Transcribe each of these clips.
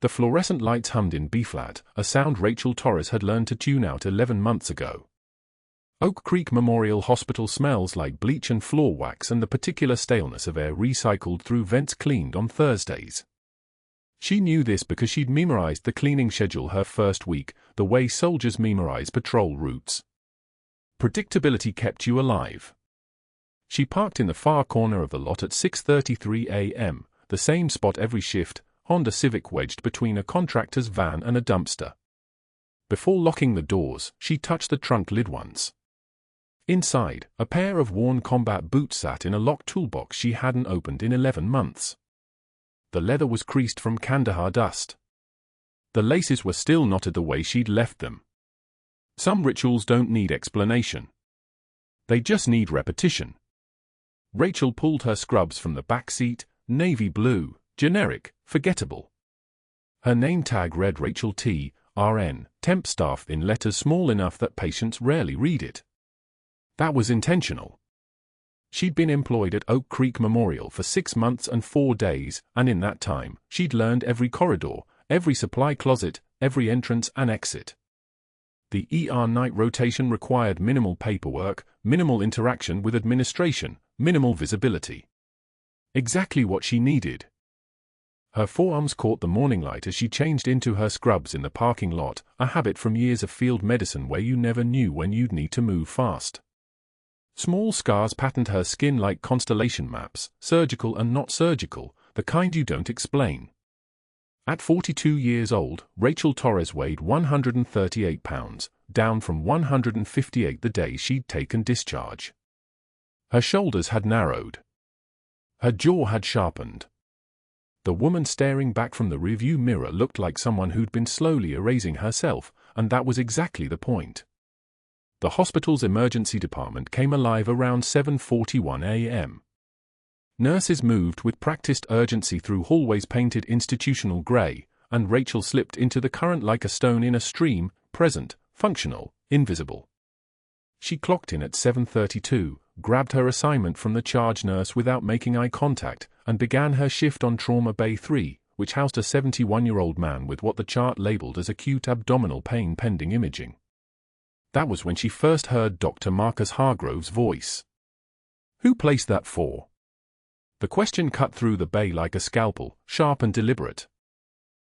The fluorescent lights hummed in B-flat, a sound Rachel Torres had learned to tune out 11 months ago. Oak Creek Memorial Hospital smells like bleach and floor wax and the particular staleness of air recycled through vents cleaned on Thursdays. She knew this because she'd memorized the cleaning schedule her first week, the way soldiers memorize patrol routes. Predictability kept you alive. She parked in the far corner of the lot at 6:33 a.m., the same spot every shift, Honda Civic wedged between a contractor's van and a dumpster. Before locking the doors, she touched the trunk lid once. Inside, a pair of worn combat boots sat in a locked toolbox she hadn't opened in 11 months. The leather was creased from Kandahar dust. The laces were still knotted the way she'd left them. Some rituals don't need explanation. They just need repetition. Rachel pulled her scrubs from the back seat, navy blue, generic, forgettable. Her name tag read Rachel T. RN, temp staff in letters small enough that patients rarely read it. That was intentional. She'd been employed at Oak Creek Memorial for 6 months and 4 days, and in that time, she'd learned every corridor, every supply closet, every entrance and exit. The ER night rotation required minimal paperwork, minimal interaction with administration, minimal visibility. Exactly what she needed. Her forearms caught the morning light as she changed into her scrubs in the parking lot, a habit from years of field medicine where you never knew when you'd need to move fast. Small scars patterned her skin like constellation maps, surgical and not surgical, the kind you don't explain. At 42 years old, Rachel Torres weighed 138 pounds, down from 158 the day she'd taken discharge. Her shoulders had narrowed. Her jaw had sharpened. The woman staring back from the rearview mirror looked like someone who'd been slowly erasing herself, and that was exactly the point. The hospital's emergency department came alive around 7:41 a.m. Nurses moved with practiced urgency through hallways painted institutional grey, and Rachel slipped into the current like a stone in a stream, present, functional, invisible. She clocked in at 7:32, grabbed her assignment from the charge nurse without making eye contact, and began her shift on Trauma Bay 3, which housed a 71-year-old man with what the chart labeled as acute abdominal pain pending imaging. That was when she first heard Dr. Marcus Hargrove's voice. "Who placed that for?" The question cut through the bay like a scalpel, sharp and deliberate.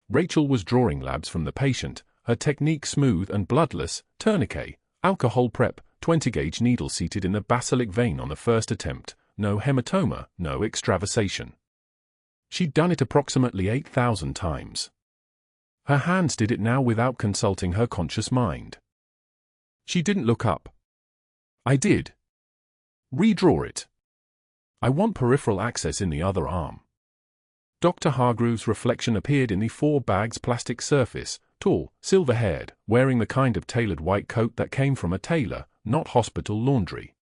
Rachel was drawing labs from the patient, her technique smooth and bloodless, tourniquet, alcohol prep, 20-gauge needle seated in the basilic vein on the first attempt, no hematoma, no extravasation. She'd done it approximately 8,000 times. Her hands did it now without consulting her conscious mind. She didn't look up. "I did. Redraw it. I want peripheral access in the other arm." Dr. Hargrove's reflection appeared in the 4 bags plastic surface, tall, silver-haired, wearing the kind of tailored white coat that came from a tailor, not hospital laundry.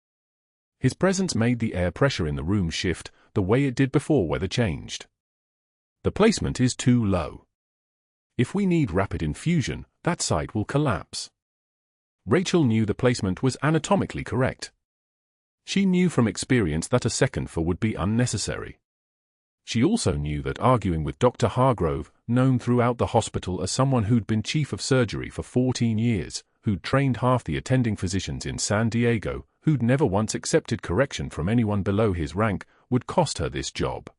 His presence made the air pressure in the room shift, the way it did before weather changed. "The placement is too low. If we need rapid infusion, that site will collapse." Rachel knew the placement was anatomically correct. She knew from experience that a second for would be unnecessary. She also knew that arguing with Dr. Hargrove, known throughout the hospital as someone who'd been chief of surgery for 14 years, who'd trained half the attending physicians in San Diego, who'd never once accepted correction from anyone below his rank, would cost her this job.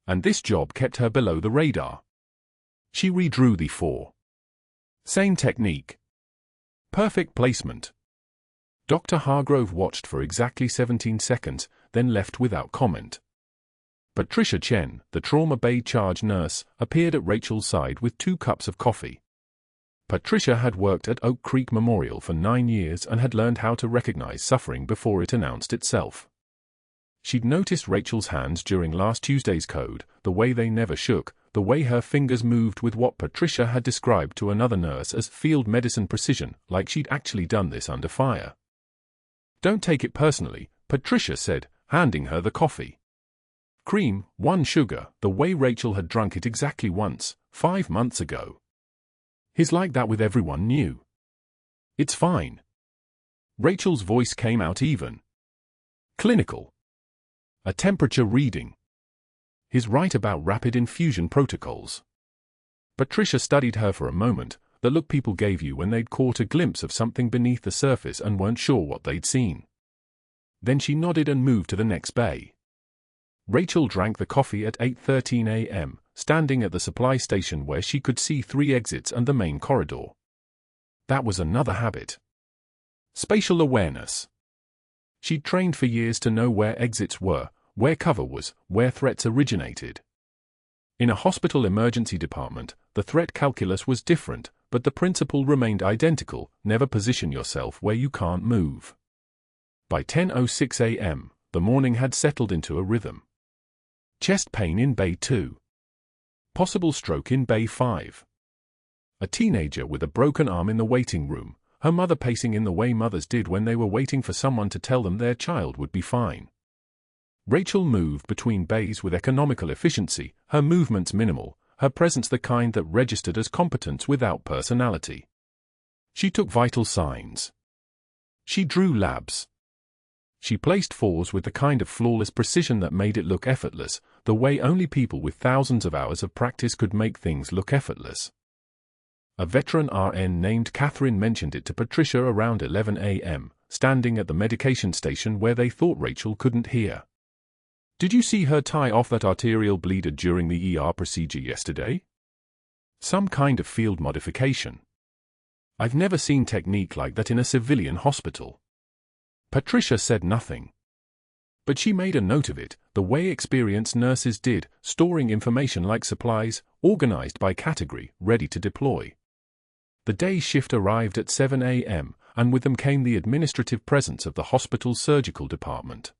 And this job kept her below the radar. She redrew the 4. Same technique. Perfect placement. Dr. Hargrove watched for exactly 17 seconds, then left without comment. Patricia Chen, the Trauma Bay charge nurse, appeared at Rachel's side with 2 cups of coffee. Patricia had worked at Oak Creek Memorial for 9 years and had learned how to recognize suffering before it announced itself. She'd noticed Rachel's hands during last Tuesday's code, the way they never shook, the way her fingers moved with what Patricia had described to another nurse as field medicine precision, like she'd actually done this under fire. "Don't take it personally," Patricia said, handing her the coffee. Cream, 1 sugar, the way Rachel had drunk it exactly once, 5 months ago. "He's like that with everyone new." "It's fine." Rachel's voice came out even. "Clinical. A temperature reading. He's right about rapid infusion protocols. Patricia studied her for a moment, the look people gave you when they'd caught a glimpse of something beneath the surface and weren't sure what they'd seen. Then she nodded and moved to the next bay. Rachel drank the coffee at 8:13 a.m., standing at the supply station where she could see 3 exits and the main corridor. That was another habit. Spatial awareness. She'd trained for years to know where exits were, where cover was, where threats originated. In a hospital emergency department, the threat calculus was different, but the principle remained identical: never position yourself where you can't move. By 10:06 a.m., the morning had settled into a rhythm. Chest pain in Bay 2. Possible stroke in Bay 5. A teenager with a broken arm in the waiting room, her mother pacing in the way mothers did when they were waiting for someone to tell them their child would be fine. Rachel moved between bays with economical efficiency, her movements minimal, her presence the kind that registered as competence without personality. She took vital signs. She drew labs. She placed 4s with the kind of flawless precision that made it look effortless, the way only people with thousands of hours of practice could make things look effortless. A veteran RN named Catherine mentioned it to Patricia around 11 a.m., standing at the medication station where they thought Rachel couldn't hear. "Did you see her tie off that arterial bleeder during the ER procedure yesterday? Some kind of field modification. I've never seen technique like that in a civilian hospital." Patricia said nothing. But she made a note of it, the way experienced nurses did, storing information like supplies, organized by category, ready to deploy. The day shift arrived at 7 a.m., and with them came the administrative presence of the hospital's surgical department.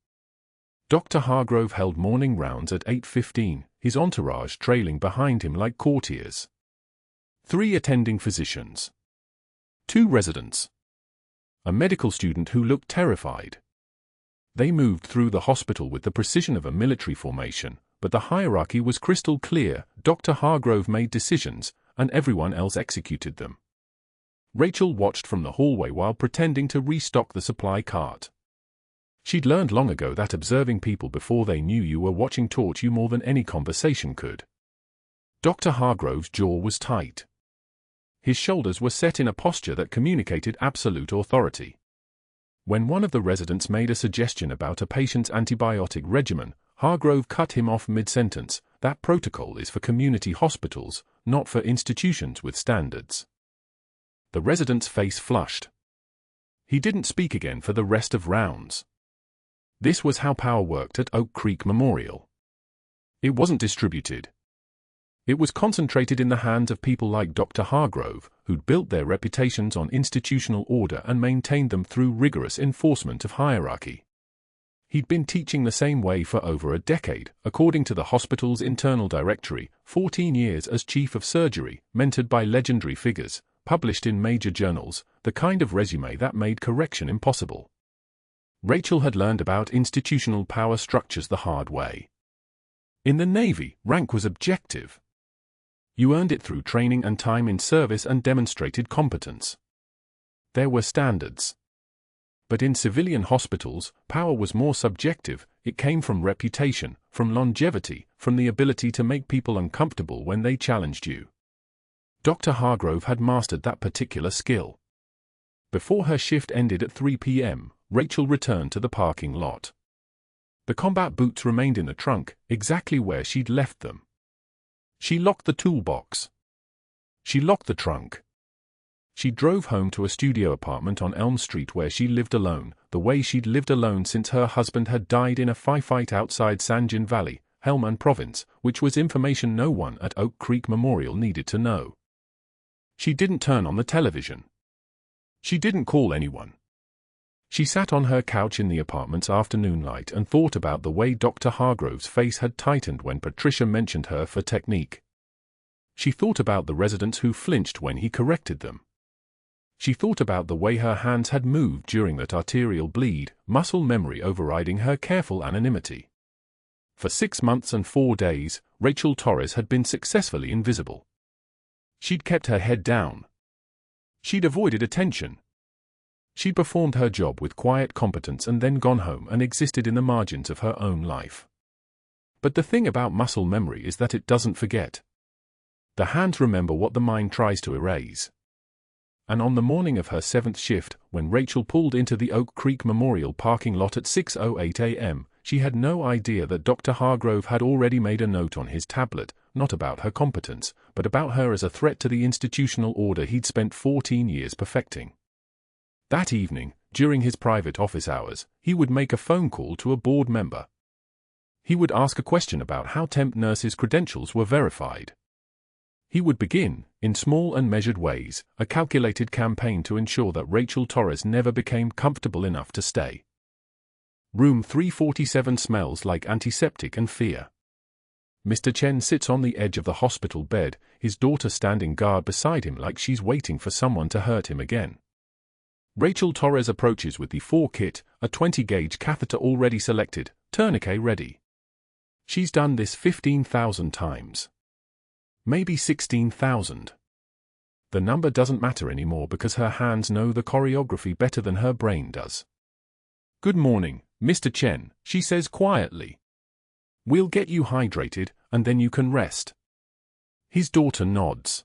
Dr. Hargrove held morning rounds at 8:15, his entourage trailing behind him like courtiers. 3 attending physicians. 2 residents. A medical student who looked terrified. They moved through the hospital with the precision of a military formation, but the hierarchy was crystal clear: Dr. Hargrove made decisions, and everyone else executed them. Rachel watched from the hallway while pretending to restock the supply cart. She'd learned long ago that observing people before they knew you were watching taught you more than any conversation could. Dr. Hargrove's jaw was tight. His shoulders were set in a posture that communicated absolute authority. When one of the residents made a suggestion about a patient's antibiotic regimen, Hargrove cut him off mid-sentence. "That protocol is for community hospitals, not for institutions with standards." The resident's face flushed. He didn't speak again for the rest of rounds. This was how power worked at Oak Creek Memorial. It wasn't distributed. It was concentrated in the hands of people like Dr. Hargrove, who'd built their reputations on institutional order and maintained them through rigorous enforcement of hierarchy. He'd been teaching the same way for over a decade, according to the hospital's internal directory, 14 years as chief of surgery, mentored by legendary figures, published in major journals, the kind of resume that made correction impossible. Rachel had learned about institutional power structures the hard way. In the Navy, rank was objective. You earned it through training and time in service and demonstrated competence. There were standards. But in civilian hospitals, power was more subjective. It came from reputation, from longevity, from the ability to make people uncomfortable when they challenged you. Dr. Hargrove had mastered that particular skill. Before her shift ended at 3 p.m., Rachel returned to the parking lot. The combat boots remained in the trunk, exactly where she'd left them. She locked the toolbox. She locked the trunk. She drove home to a studio apartment on Elm Street where she lived alone, the way she'd lived alone since her husband had died in a firefight outside San Juan Valley, Helmand Province, which was information no one at Oak Creek Memorial needed to know. She didn't turn on the television. She didn't call anyone. She sat on her couch in the apartment's afternoon light and thought about the way Dr. Hargrove's face had tightened when Patricia mentioned her for technique. She thought about the residents who flinched when he corrected them. She thought about the way her hands had moved during that arterial bleed, muscle memory overriding her careful anonymity. For 6 months and 4 days, Rachel Torres had been successfully invisible. She'd kept her head down. She'd avoided attention. She'd performed her job with quiet competence and then gone home and existed in the margins of her own life. But the thing about muscle memory is that it doesn't forget. The hands remember what the mind tries to erase. And on the morning of her 7th shift, when Rachel pulled into the Oak Creek Memorial parking lot at 6:08 a.m., she had no idea that Dr. Hargrove had already made a note on his tablet, not about her competence, but about her as a threat to the institutional order he'd spent 14 years perfecting. That evening, during his private office hours, he would make a phone call to a board member. He would ask a question about how temp nurses' credentials were verified. He would begin, in small and measured ways, a calculated campaign to ensure that Rachel Torres never became comfortable enough to stay. Room 347 smells like antiseptic and fear. Mr. Chen sits on the edge of the hospital bed, his daughter standing guard beside him like she's waiting for someone to hurt him again. Rachel Torres approaches with the 4 kit, a 20-gauge catheter already selected, tourniquet ready. She's done this 15,000 times. Maybe 16,000. The number doesn't matter anymore because her hands know the choreography better than her brain does. "Good morning, Mr. Chen," she says quietly. "We'll get you hydrated, and then you can rest." His daughter nods.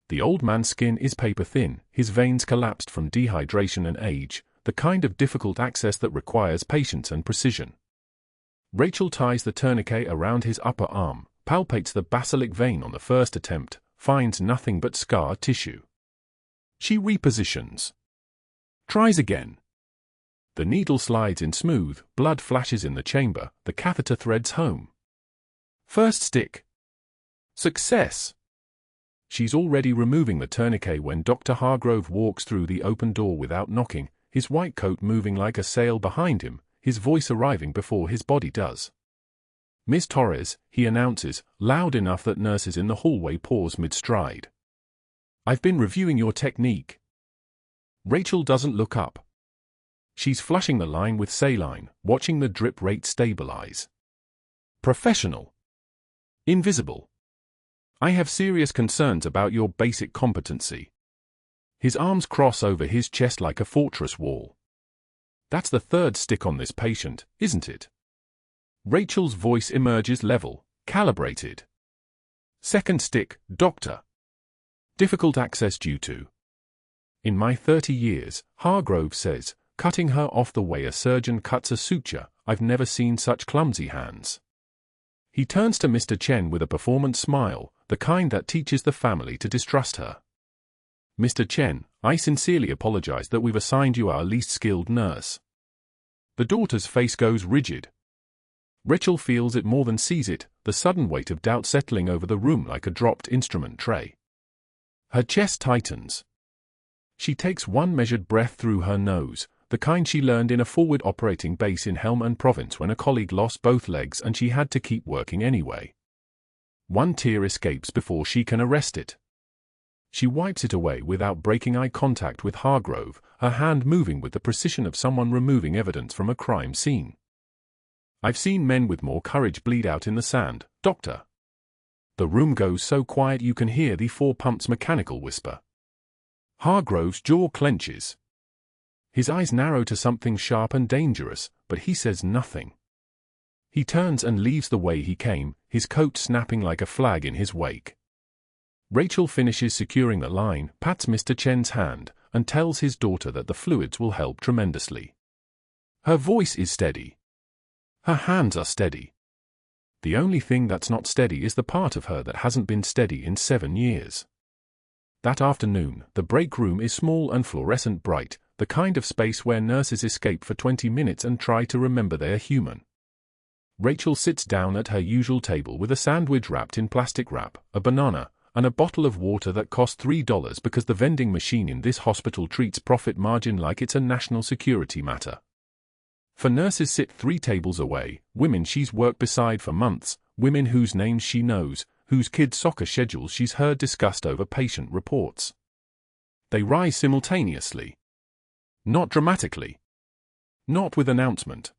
The old man's skin is paper-thin, his veins collapsed from dehydration and age, the kind of difficult access that requires patience and precision. Rachel ties the tourniquet around his upper arm, palpates the basilic vein on the first attempt, finds nothing but scar tissue. She repositions. Tries again. The needle slides in smooth, blood flashes in the chamber, the catheter threads home. First stick. Success! She's already removing the tourniquet when Dr. Hargrove walks through the open door without knocking, his white coat moving like a sail behind him, his voice arriving before his body does. "Miss Torres," he announces, loud enough that nurses in the hallway pause mid-stride. "I've been reviewing your technique." Rachel doesn't look up. She's flushing the line with saline, watching the drip rate stabilize. "Professional. Invisible. I have serious concerns about your basic competency." His arms cross over his chest like a fortress wall. "That's the 3rd stick on this patient, isn't it?" Rachel's voice emerges level, calibrated. "2nd stick, doctor. Difficult access due to." "In my 30 years, Hargrove says, cutting her off the way a surgeon cuts a suture, I've never seen such clumsy hands." He turns to Mr. Chen with a performance smile, the kind that teaches the family to distrust her. "Mr. Chen, I sincerely apologize that we've assigned you our least skilled nurse." The daughter's face goes rigid. Rachel feels it more than sees it, the sudden weight of doubt settling over the room like a dropped instrument tray. Her chest tightens. She takes one measured breath through her nose, the kind she learned in a forward operating base in Helm and Province when a colleague lost both legs and she had to keep working anyway. One tear escapes before she can arrest it. She wipes it away without breaking eye contact with Hargrove, her hand moving with the precision of someone removing evidence from a crime scene. "I've seen men with more courage bleed out in the sand, doctor." The room goes so quiet you can hear the 4 pumps mechanical whisper. Hargrove's jaw clenches. His eyes narrow to something sharp and dangerous, but he says nothing. He turns and leaves the way he came, his coat snapping like a flag in his wake. Rachel finishes securing the line, pats Mr. Chen's hand, and tells his daughter that the fluids will help tremendously. Her voice is steady. Her hands are steady. The only thing that's not steady is the part of her that hasn't been steady in 7 years. That afternoon, the break room is small and fluorescent bright, the kind of space where nurses escape for 20 minutes and try to remember they're human. Rachel sits down at her usual table with a sandwich wrapped in plastic wrap, a banana, and a bottle of water that costs $3 because the vending machine in this hospital treats profit margin like it's a national security matter. For nurses sit 3 tables away, women she's worked beside for months, women whose names she knows, whose kids' soccer schedules she's heard discussed over patient reports. They rise simultaneously. Not dramatically. Not with announcement.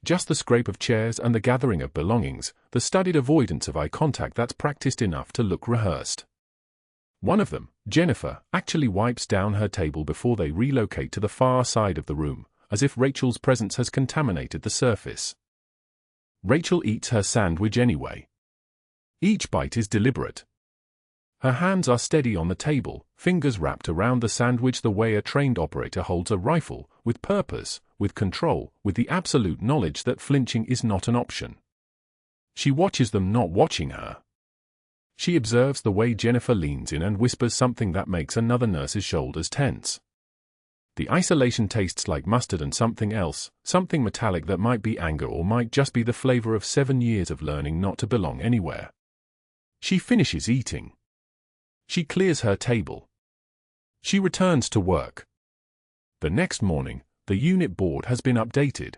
Just the scrape of chairs and the gathering of belongings, the studied avoidance of eye contact that's practiced enough to look rehearsed. One of them, Jennifer, actually wipes down her table before they relocate to the far side of the room, as if Rachel's presence has contaminated the surface. Rachel eats her sandwich anyway. Each bite is deliberate. Her hands are steady on the table, fingers wrapped around the sandwich the way a trained operator holds a rifle, with purpose, with control, with the absolute knowledge that flinching is not an option. She watches them not watching her. She observes the way Jennifer leans in and whispers something that makes another nurse's shoulders tense. The isolation tastes like mustard and something else, something metallic that might be anger or might just be the flavor of 7 years of learning not to belong anywhere. She finishes eating. She clears her table. She returns to work. The next morning, the unit board has been updated.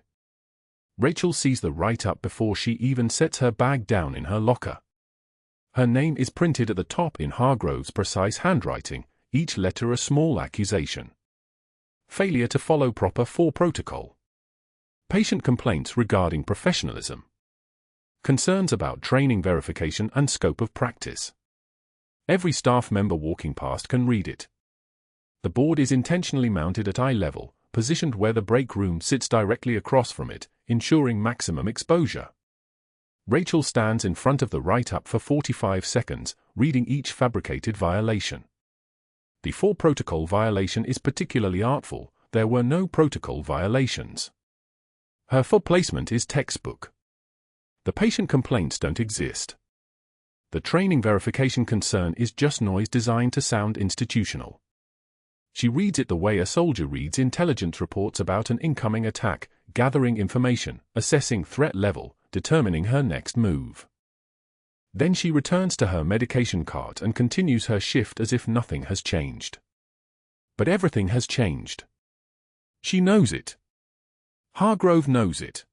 Rachel sees the write-up before she even sets her bag down in her locker. Her name is printed at the top in Hargrove's precise handwriting, each letter a small accusation. Failure to follow proper 4 protocol. Patient complaints regarding professionalism. Concerns about training verification and scope of practice. Every staff member walking past can read it. The board is intentionally mounted at eye level, positioned where the break room sits directly across from it, ensuring maximum exposure. Rachel stands in front of the write-up for 45 seconds, reading each fabricated violation. The 4 protocol violation is particularly artful. There were no protocol violations. Her 4 placement is textbook. The patient complaints don't exist. The training verification concern is just noise designed to sound institutional. She reads it the way a soldier reads intelligence reports about an incoming attack, gathering information, assessing threat level, determining her next move. Then she returns to her medication cart and continues her shift as if nothing has changed. But everything has changed. She knows it. Hargrove knows it.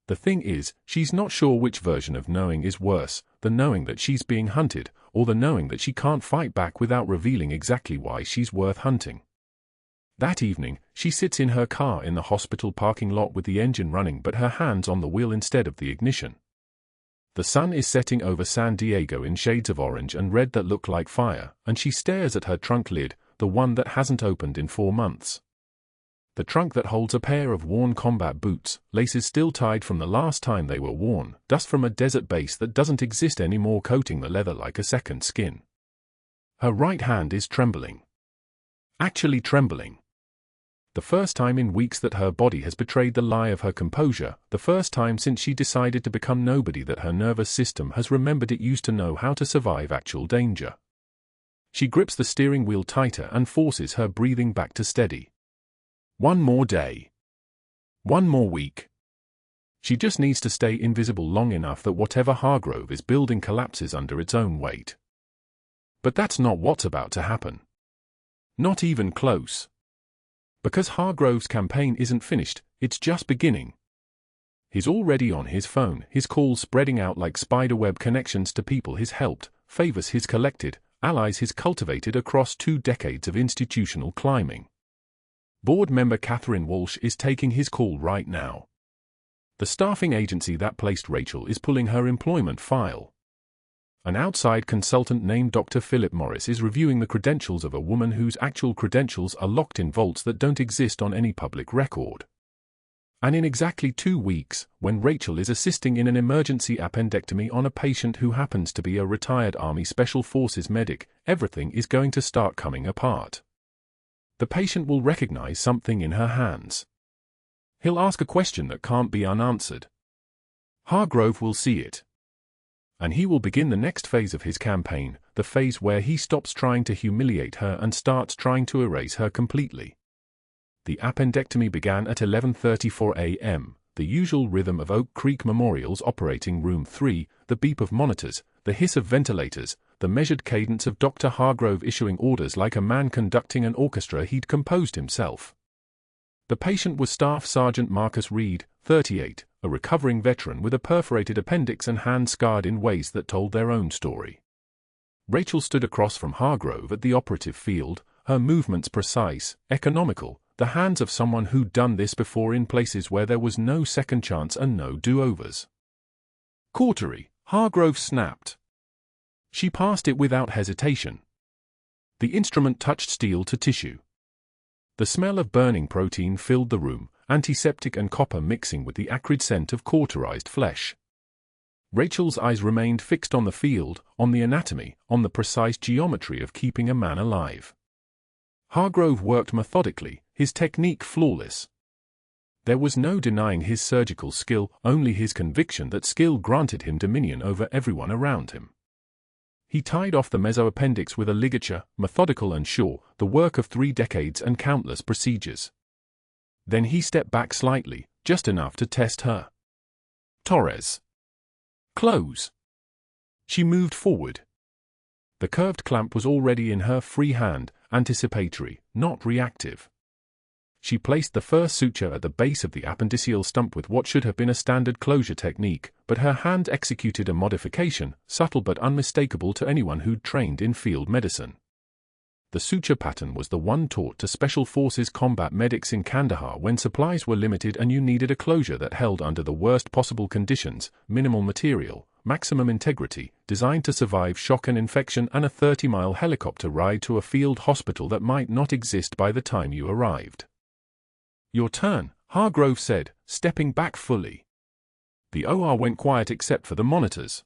The thing is, she's not sure which version of knowing is worse, the knowing that she's being hunted, or the knowing that she can't fight back without revealing exactly why she's worth hunting. That evening, she sits in her car in the hospital parking lot with the engine running but her hands on the wheel instead of the ignition. The sun is setting over San Diego in shades of orange and red that look like fire, and she stares at her trunk lid, the one that hasn't opened in 4 months. The trunk that holds a pair of worn combat boots, laces still tied from the last time they were worn, dust from a desert base that doesn't exist anymore coating the leather like a second skin. Her right hand is trembling. Actually trembling. The first time in weeks that her body has betrayed the lie of her composure, the first time since she decided to become nobody that her nervous system has remembered it used to know how to survive actual danger. She grips the steering wheel tighter and forces her breathing back to steady. 1 more day. 1 more week. She just needs to stay invisible long enough that whatever Hargrove is building collapses under its own weight. But that's not what's about to happen. Not even close. Because Hargrove's campaign isn't finished, it's just beginning. He's already on his phone, his calls spreading out like spiderweb connections to people he's helped, favors he's collected, allies he's cultivated across 2 decades of institutional climbing. Board member Catherine Walsh is taking his call right now. The staffing agency that placed Rachel is pulling her employment file. An outside consultant named Dr. Philip Morris is reviewing the credentials of a woman whose actual credentials are locked in vaults that don't exist on any public record. And in exactly 2 weeks, when Rachel is assisting in an emergency appendectomy on a patient who happens to be a retired Army Special Forces medic, everything is going to start coming apart. The patient will recognize something in her hands. He'll ask a question that can't be unanswered. Hargrove will see it. And he will begin the next phase of his campaign, the phase where he stops trying to humiliate her and starts trying to erase her completely. The appendectomy began at 11:34 a.m., the usual rhythm of Oak Creek Memorial's operating room 3, the beep of monitors, the hiss of ventilators, the measured cadence of Dr. Hargrove issuing orders like a man conducting an orchestra he'd composed himself. The patient was Staff Sergeant Marcus Reed, 38, a recovering veteran with a perforated appendix and hands scarred in ways that told their own story. Rachel stood across from Hargrove at the operative field, her movements precise, economical, the hands of someone who'd done this before in places where there was no second chance and no do-overs. Cautery, Hargrove snapped. She passed it without hesitation. The instrument touched steel to tissue. The smell of burning protein filled the room, antiseptic and copper mixing with the acrid scent of cauterized flesh. Rachel's eyes remained fixed on the field, on the anatomy, on the precise geometry of keeping a man alive. Hargrove worked methodically, his technique flawless. There was no denying his surgical skill, only his conviction that skill granted him dominion over everyone around him. He tied off the mesoappendix with a ligature, methodical and sure, the work of 3 decades and countless procedures. Then he stepped back slightly, just enough to test her. Torres. Close. She moved forward. The curved clamp was already in her free hand, anticipatory, not reactive. She placed the first suture at the base of the appendiceal stump with what should have been a standard closure technique, but her hand executed a modification, subtle but unmistakable to anyone who'd trained in field medicine. The suture pattern was the one taught to Special Forces combat medics in Kandahar when supplies were limited and you needed a closure that held under the worst possible conditions, minimal material, maximum integrity, designed to survive shock and infection and a 30-mile helicopter ride to a field hospital that might not exist by the time you arrived. "Your turn," Hargrove said, stepping back fully. The OR went quiet except for the monitors.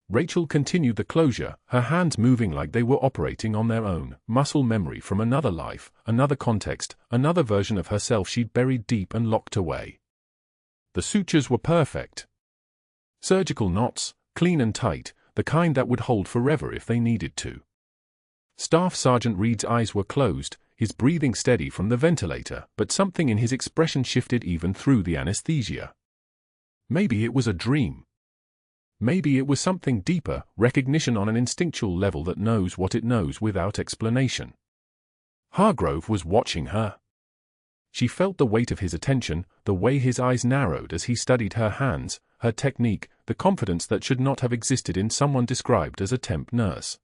Rachel continued the closure, her hands moving like they were operating on their own, muscle memory from another life, another context, another version of herself she'd buried deep and locked away. The sutures were perfect. Surgical knots, clean and tight, the kind that would hold forever if they needed to. Staff Sergeant Reed's eyes were closed, his breathing steady from the ventilator, but something in his expression shifted even through the anesthesia. Maybe it was a dream. Maybe it was something deeper, recognition on an instinctual level that knows what it knows without explanation. Hargrove was watching her. She felt the weight of his attention, the way his eyes narrowed as he studied her hands, her technique, the confidence that should not have existed in someone described as a temp nurse.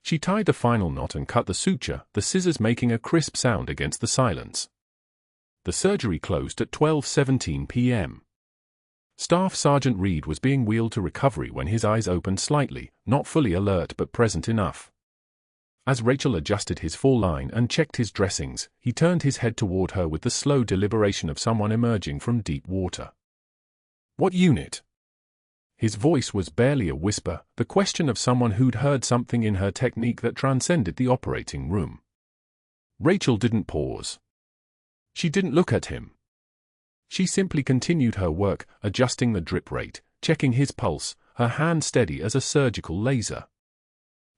She tied the final knot and cut the suture, the scissors making a crisp sound against the silence. The surgery closed at 12:17 p.m. Staff Sergeant Reed was being wheeled to recovery when his eyes opened slightly, not fully alert but present enough. As Rachel adjusted his fall line and checked his dressings, he turned his head toward her with the slow deliberation of someone emerging from deep water. "What unit?" His voice was barely a whisper, the question of someone who'd heard something in her technique that transcended the operating room. Rachel didn't pause. She didn't look at him. She simply continued her work, adjusting the drip rate, checking his pulse, her hand steady as a surgical laser.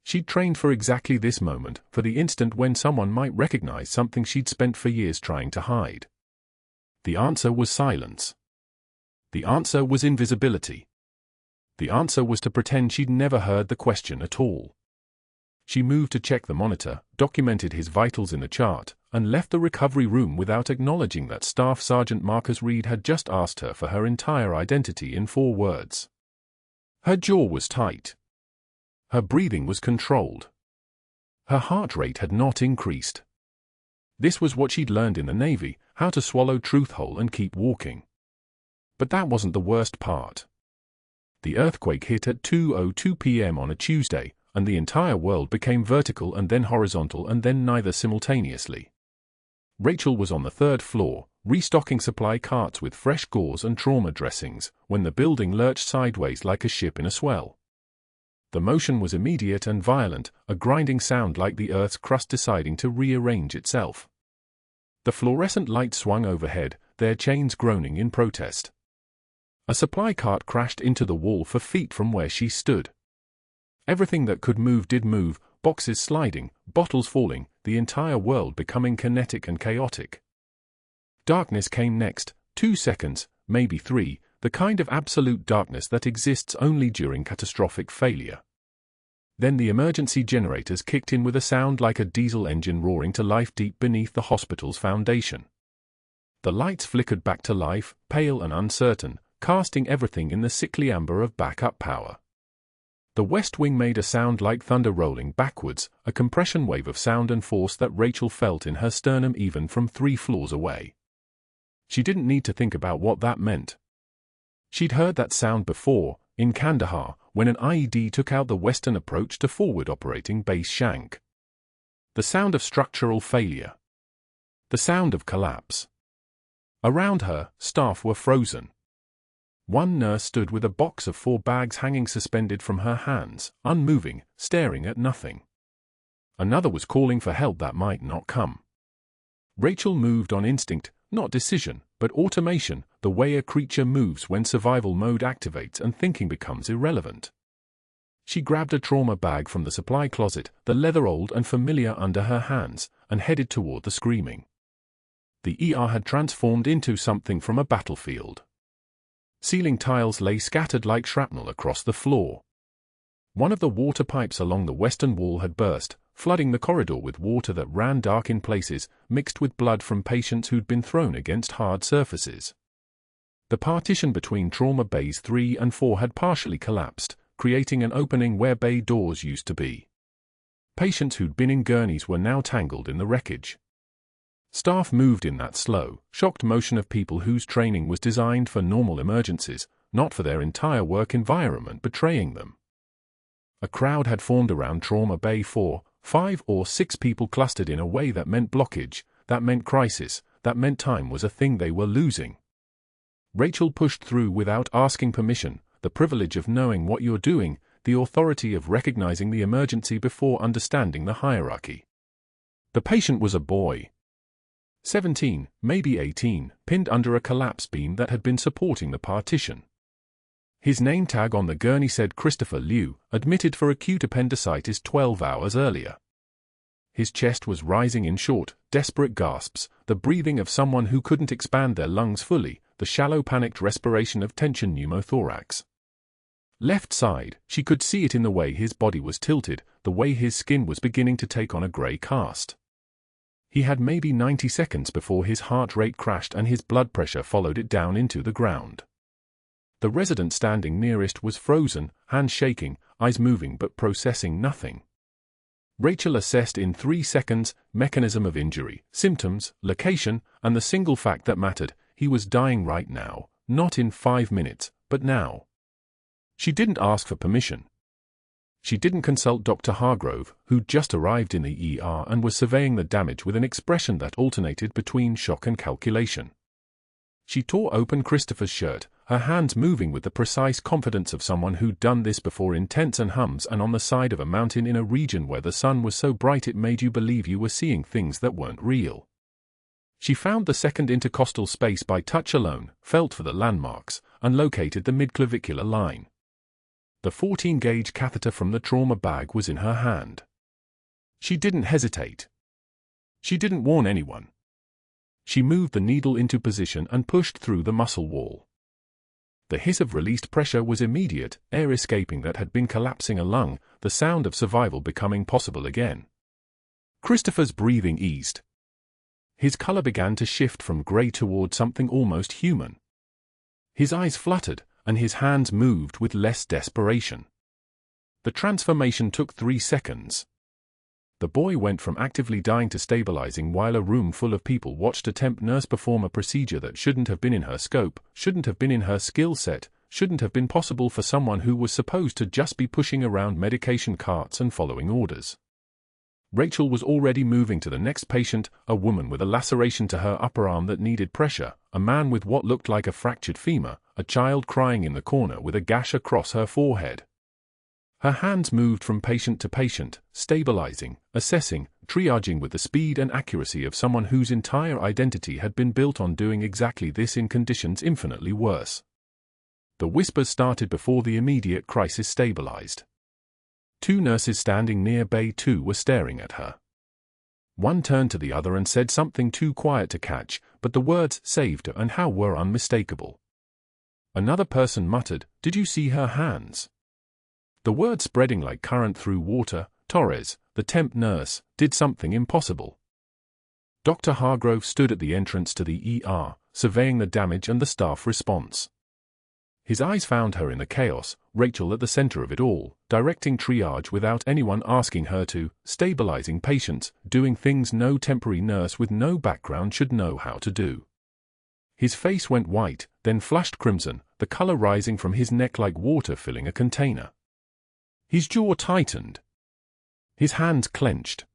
She'd trained for exactly this moment, for the instant when someone might recognize something she'd spent for years trying to hide. The answer was silence. The answer was invisibility. The answer was to pretend she'd never heard the question at all. She moved to check the monitor, documented his vitals in the chart, and left the recovery room without acknowledging that Staff Sergeant Marcus Reed had just asked her for her entire identity in 4 words. Her jaw was tight. Her breathing was controlled. Her heart rate had not increased. This was what she'd learned in the Navy, how to swallow truth whole and keep walking. But that wasn't the worst part. The earthquake hit at 2:02 p.m. on a Tuesday, and the entire world became vertical and then horizontal and then neither simultaneously. Rachel was on the 3rd floor, restocking supply carts with fresh gauze and trauma dressings, when the building lurched sideways like a ship in a swell. The motion was immediate and violent, a grinding sound like the Earth's crust deciding to rearrange itself. The fluorescent lights swung overhead, their chains groaning in protest. A supply cart crashed into the wall 4 feet from where she stood. Everything that could move did move, boxes sliding, bottles falling, the entire world becoming kinetic and chaotic. Darkness came next, 2 seconds, maybe 3, the kind of absolute darkness that exists only during catastrophic failure. Then the emergency generators kicked in with a sound like a diesel engine roaring to life deep beneath the hospital's foundation. The lights flickered back to life, pale and uncertain, casting everything in the sickly amber of backup power. The west wing made a sound like thunder rolling backwards, a compression wave of sound and force that Rachel felt in her sternum even from 3 floors away. She didn't need to think about what that meant. She'd heard that sound before, in Kandahar, when an IED took out the western approach to forward operating base Shank. The sound of structural failure. The sound of collapse. Around her, staff were frozen. One nurse stood with a box of 4 bags hanging suspended from her hands, unmoving, staring at nothing. Another was calling for help that might not come. Rachel moved on instinct, not decision, but automation, the way a creature moves when survival mode activates and thinking becomes irrelevant. She grabbed a trauma bag from the supply closet, the leather old and familiar under her hands, and headed toward the screaming. The ER had transformed into something from a battlefield. Ceiling tiles lay scattered like shrapnel across the floor. One of the water pipes along the western wall had burst, flooding the corridor with water that ran dark in places, mixed with blood from patients who'd been thrown against hard surfaces. The partition between trauma bays 3 and 4 had partially collapsed, creating an opening where bay doors used to be. Patients who'd been in gurneys were now tangled in the wreckage. Staff moved in that slow, shocked motion of people whose training was designed for normal emergencies, not for their entire work environment betraying them. A crowd had formed around Trauma Bay 4, 5 or 6 people clustered in a way that meant blockage, that meant crisis, that meant time was a thing they were losing. Rachel pushed through without asking permission, the privilege of knowing what you're doing, the authority of recognizing the emergency before understanding the hierarchy. The patient was a boy. 17, maybe 18, pinned under a collapse beam that had been supporting the partition. His name tag on the gurney said Christopher Liu, admitted for acute appendicitis 12 hours earlier. His chest was rising in short, desperate gasps, the breathing of someone who couldn't expand their lungs fully, the shallow panicked respiration of tension pneumothorax. Left side, she could see it in the way his body was tilted, the way his skin was beginning to take on a grey cast. He had maybe 90 seconds before his heart rate crashed and his blood pressure followed it down into the ground. The resident standing nearest was frozen, hands shaking, eyes moving but processing nothing. Rachel assessed in 3 seconds, mechanism of injury, symptoms, location, and the single fact that mattered, he was dying right now, not in 5 minutes, but now. She didn't ask for permission. She didn't consult Dr. Hargrove, who'd just arrived in the ER and was surveying the damage with an expression that alternated between shock and calculation. She tore open Christopher's shirt, her hands moving with the precise confidence of someone who'd done this before in tents and hums and on the side of a mountain in a region where the sun was so bright it made you believe you were seeing things that weren't real. She found the second intercostal space by touch alone, felt for the landmarks, and located the midclavicular line. The 14-gauge catheter from the trauma bag was in her hand. She didn't hesitate. She didn't warn anyone. She moved the needle into position and pushed through the muscle wall. The hiss of released pressure was immediate, air escaping that had been collapsing a lung, the sound of survival becoming possible again. Christopher's breathing eased. His color began to shift from gray toward something almost human. His eyes fluttered, and his hands moved with less desperation. The transformation took 3 seconds. The boy went from actively dying to stabilizing while a room full of people watched a temp nurse perform a procedure that shouldn't have been in her scope, shouldn't have been in her skill set, shouldn't have been possible for someone who was supposed to just be pushing around medication carts and following orders. Rachel was already moving to the next patient, a woman with a laceration to her upper arm that needed pressure, a man with what looked like a fractured femur, a child crying in the corner with a gash across her forehead. Her hands moved from patient to patient, stabilizing, assessing, triaging with the speed and accuracy of someone whose entire identity had been built on doing exactly this in conditions infinitely worse. The whispers started before the immediate crisis stabilized. 2 nurses standing near Bay 2 were staring at her. One turned to the other and said something too quiet to catch, but the words "saved" and "how" were unmistakable. Another person muttered, "Did you see her hands?" The word spreading like current through water, Torres, the temp nurse, did something impossible. Dr. Hargrove stood at the entrance to the ER, surveying the damage and the staff response. His eyes found her in the chaos, Rachel at the center of it all, directing triage without anyone asking her to, stabilizing patients, doing things no temporary nurse with no background should know how to do. His face went white, then flushed crimson, the color rising from his neck like water filling a container. His jaw tightened. His hands clenched.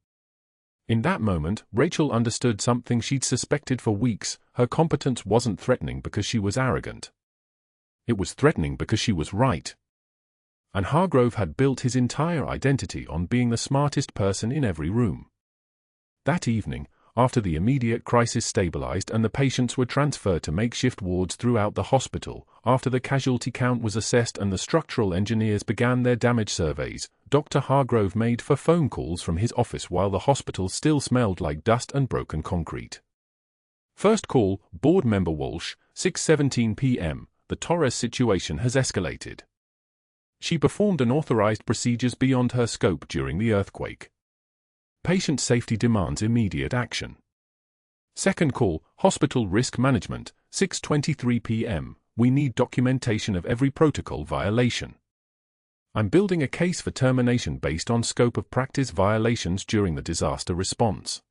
In that moment, Rachel understood something she'd suspected for weeks: her competence wasn't threatening because she was arrogant. It was threatening because she was right. And Hargrove had built his entire identity on being the smartest person in every room. That evening, after the immediate crisis stabilized and the patients were transferred to makeshift wards throughout the hospital, after the casualty count was assessed and the structural engineers began their damage surveys, Dr. Hargrove made 4 phone calls from his office while the hospital still smelled like dust and broken concrete. First call, board member Walsh, 6:17 p.m. The Torres situation has escalated. She performed unauthorized procedures beyond her scope during the earthquake. Patient safety demands immediate action. Second call, hospital risk management, 6:23 p.m. We need documentation of every protocol violation. I'm building a case for termination based on scope of practice violations during the disaster response.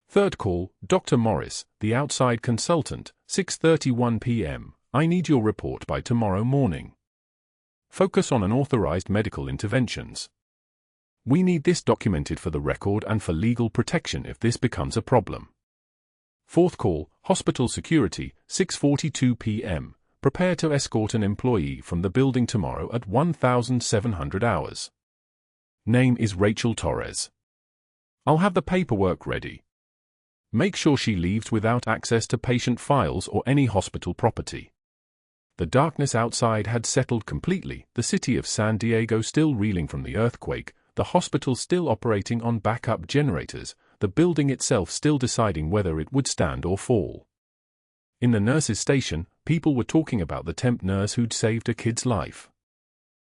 Third call, Dr. Morris, the outside consultant, 6:31 p.m. I need your report by tomorrow morning. Focus on unauthorized medical interventions. We need this documented for the record and for legal protection if this becomes a problem. Fourth call, hospital security, 6:42 p.m. Prepare to escort an employee from the building tomorrow at 1700 hours. Name is Rachel Torres. I'll have the paperwork ready. Make sure she leaves without access to patient files or any hospital property. The darkness outside had settled completely, the city of San Diego still reeling from the earthquake, the hospital still operating on backup generators, the building itself still deciding whether it would stand or fall. In the nurse's station, people were talking about the temp nurse who'd saved a kid's life.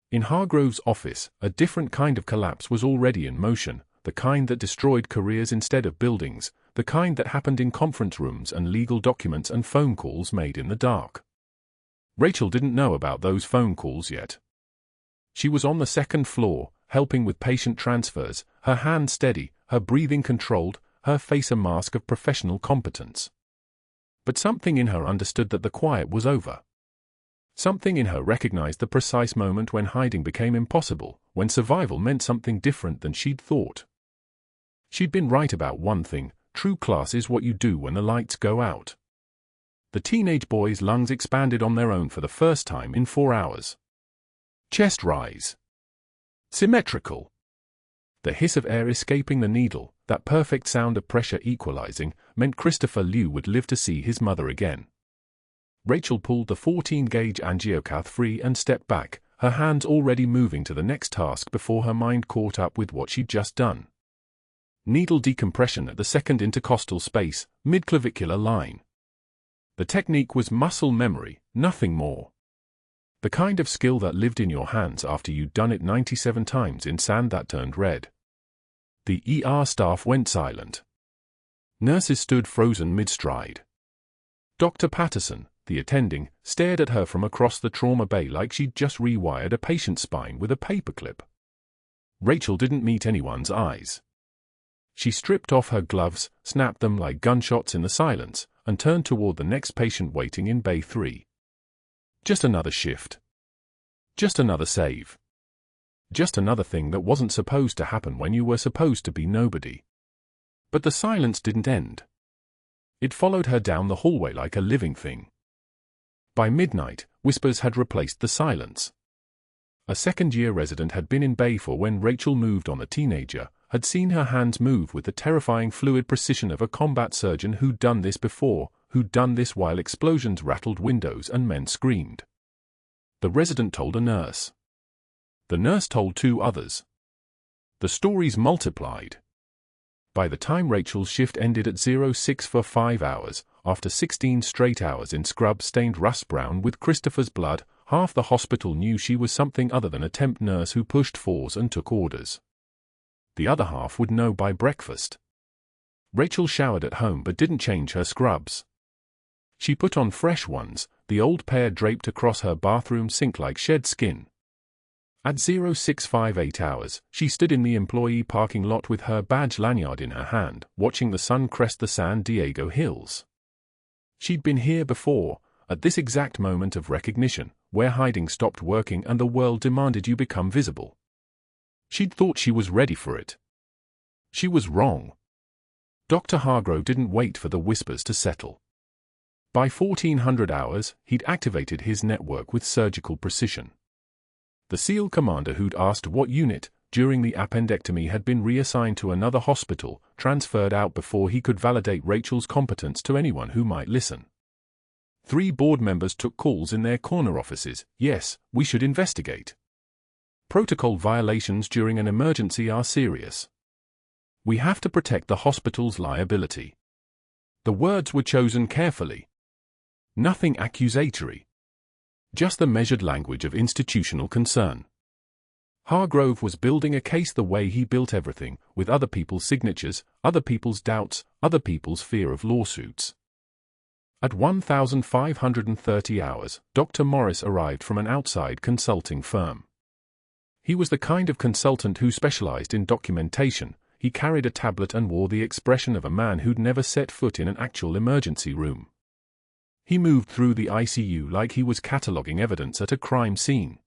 In Hargrove's office, a different kind of collapse was already in motion, the kind that destroyed careers instead of buildings, the kind that happened in conference rooms and legal documents and phone calls made in the dark. Rachel didn't know about those phone calls yet. She was on the second floor, helping with patient transfers, her hands steady, her breathing controlled, her face a mask of professional competence. But something in her understood that the quiet was over. Something in her recognized the precise moment when hiding became impossible, when survival meant something different than she'd thought. She'd been right about one thing: true class is what you do when the lights go out. The teenage boy's lungs expanded on their own for the first time in 4 hours. Chest rise. Symmetrical. The hiss of air escaping the needle, that perfect sound of pressure equalizing, meant Christopher Liu would live to see his mother again. Rachel pulled the 14-gauge angiocath free and stepped back, her hands already moving to the next task before her mind caught up with what she'd just done. Needle decompression at the second intercostal space, mid-clavicular line. The technique was muscle memory, nothing more. The kind of skill that lived in your hands after you'd done it 97 times in sand that turned red. The ER staff went silent. Nurses stood frozen mid-stride. Dr. Patterson, the attending, stared at her from across the trauma bay like she'd just rewired a patient's spine with a paperclip. Rachel didn't meet anyone's eyes. She stripped off her gloves, snapped them like gunshots in the silence, and turned toward the next patient waiting in Bay 3. Just another shift. Just another save. Just another thing that wasn't supposed to happen when you were supposed to be nobody. But the silence didn't end. It followed her down the hallway like a living thing. By midnight, whispers had replaced the silence. A second-year resident had been in Bay 4 when Rachel moved on a teenager, had seen her hands move with the terrifying fluid precision of a combat surgeon who'd done this before, who'd done this while explosions rattled windows and men screamed. The resident told a nurse. The nurse told 2 others. The stories multiplied. By the time Rachel's shift ended at 06 for 5 hours, after 16 straight hours in scrub-stained rust brown with Christopher's blood, half the hospital knew she was something other than a temp nurse who pushed 4s and took orders. The other half would know by breakfast. Rachel showered at home but didn't change her scrubs. She put on fresh ones, the old pair draped across her bathroom sink like shed skin. At 0658 hours, she stood in the employee parking lot with her badge lanyard in her hand, watching the sun crest the San Diego hills. She'd been here before, at this exact moment of recognition, where hiding stopped working and the world demanded you become visible. She'd thought she was ready for it. She was wrong. Dr. Hargrove didn't wait for the whispers to settle. By 1400 hours, he'd activated his network with surgical precision. The SEAL commander who'd asked what unit, during the appendectomy, had been reassigned to another hospital, transferred out before he could validate Rachel's competence to anyone who might listen. 3 board members took calls in their corner offices. Yes, we should investigate. Protocol violations during an emergency are serious. We have to protect the hospital's liability. The words were chosen carefully. Nothing accusatory. Just the measured language of institutional concern. Hargrove was building a case the way he built everything, with other people's signatures, other people's doubts, other people's fear of lawsuits. At 1,530 hours, Dr. Morris arrived from an outside consulting firm. He was the kind of consultant who specialized in documentation. He carried a tablet and wore the expression of a man who'd never set foot in an actual emergency room. He moved through the ICU like he was cataloging evidence at a crime scene.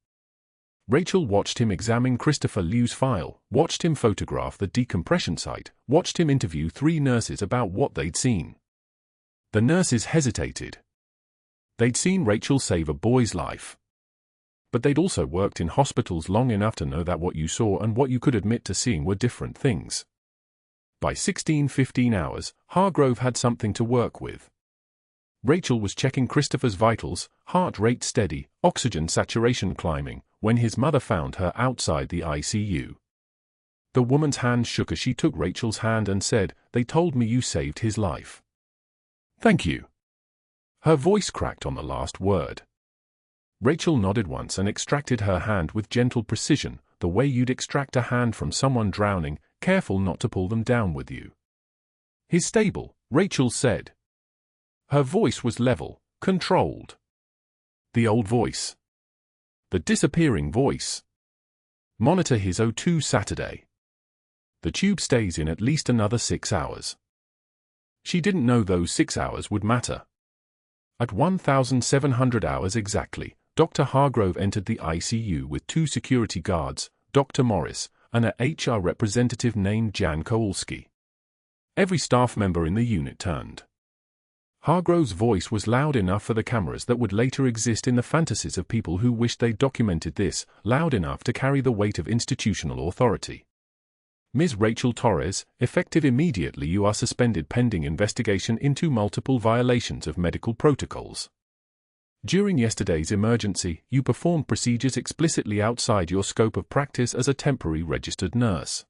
Rachel watched him examine Christopher Liu's file, watched him photograph the decompression site, watched him interview 3 nurses about what they'd seen. The nurses hesitated. They'd seen Rachel save a boy's life. But they'd also worked in hospitals long enough to know that what you saw and what you could admit to seeing were different things. By 16-15 hours, Hargrove had something to work with. Rachel was checking Christopher's vitals, heart rate steady, oxygen saturation climbing, when his mother found her outside the ICU. The woman's hand shook as she took Rachel's hand and said, "They told me you saved his life." "Thank you." Her voice cracked on the last word. Rachel nodded once and extracted her hand with gentle precision, the way you'd extract a hand from someone drowning, careful not to pull them down with you. "He's stable," Rachel said. Her voice was level, controlled. The old voice. The disappearing voice. "Monitor his O2 Saturday. The tube stays in at least another 6 hours." She didn't know those 6 hours would matter. At 1,700 hours exactly, Dr. Hargrove entered the ICU with 2 security guards, Dr. Morris, and a HR representative named Jan Kowalski. Every staff member in the unit turned. Hargrove's voice was loud enough for the cameras that would later exist in the fantasies of people who wished they documented this, loud enough to carry the weight of institutional authority. "Ms. Rachel Torres, effective immediately, you are suspended pending investigation into multiple violations of medical protocols. During yesterday's emergency, you performed procedures explicitly outside your scope of practice as a temporary registered nurse.